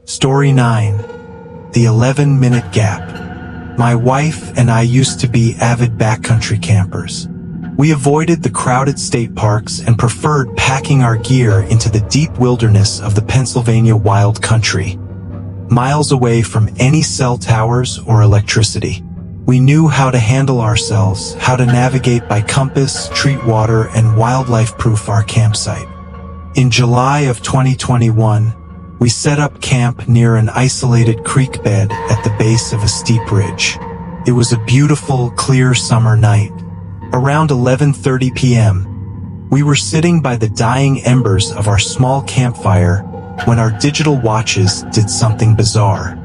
Story 9. The 11-minute gap. My wife and I used to be avid backcountry campers. We avoided the crowded state parks and preferred packing our gear into the deep wilderness of the Pennsylvania wild country, miles away from any cell towers or electricity. We knew how to handle ourselves, how to navigate by compass, treat water, and wildlife-proof our campsite. In July of 2021, we set up camp near an isolated creek bed at the base of a steep ridge. It was a beautiful, clear summer night. Around 11:30 p.m., we were sitting by the dying embers of our small campfire when our digital watches did something bizarre.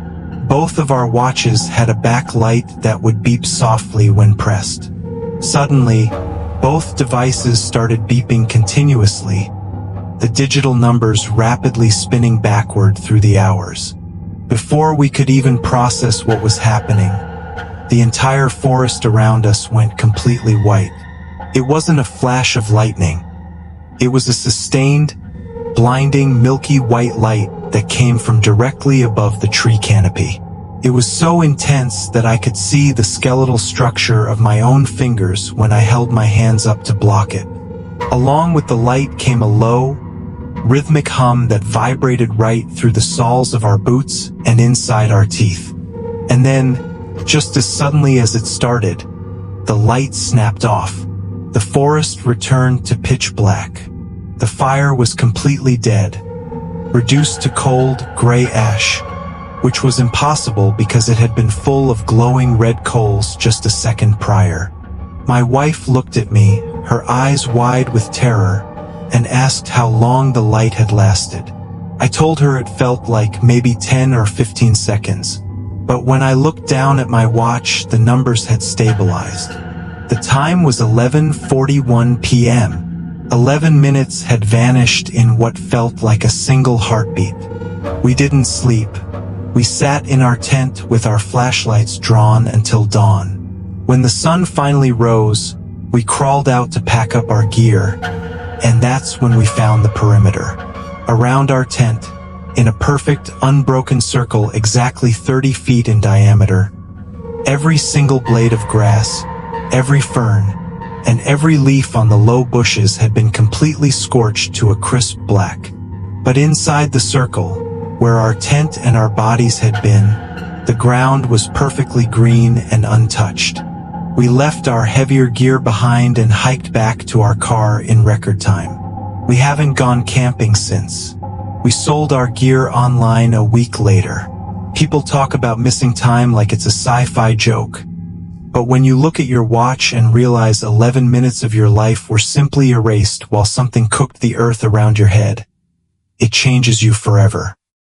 Both of our watches had a backlight that would beep softly when pressed. Suddenly, both devices started beeping continuously, the digital numbers rapidly spinning backward through the hours. Before we could even process what was happening, the entire forest around us went completely white. It wasn't a flash of lightning. It was a sustained, blinding, milky white light that came from directly above the tree canopy. It was so intense that I could see the skeletal structure of my own fingers when I held my hands up to block it. Along with the light came a low, rhythmic hum that vibrated right through the soles of our boots and inside our teeth. And then, just as suddenly as it started, the light snapped off. The forest returned to pitch black. The fire was completely dead, reduced to cold, gray ash, which was impossible because it had been full of glowing red coals just a second prior. My wife looked at me, her eyes wide with terror, and asked how long the light had lasted. I told her it felt like maybe 10 or 15 seconds, but when I looked down at my watch, the numbers had stabilized. The time was 11:41 p.m. 11 minutes had vanished in what felt like a single heartbeat. We didn't sleep. We sat in our tent with our flashlights drawn until dawn. When the sun finally rose, we crawled out to pack up our gear, and that's when we found the perimeter. Around our tent, in a perfect, unbroken circle exactly 30 feet in diameter, every single blade of grass, every fern, and every leaf on the low bushes had been completely scorched to a crisp black. But inside the circle, where our tent and our bodies had been, the ground was perfectly green and untouched. We left our heavier gear behind and hiked back to our car in record time. We haven't gone camping since. We sold our gear online a week later. People talk about missing time like it's a sci-fi joke. But when you look at your watch and realize 11 minutes of your life were simply erased while something cooked the earth around your head, it changes you forever.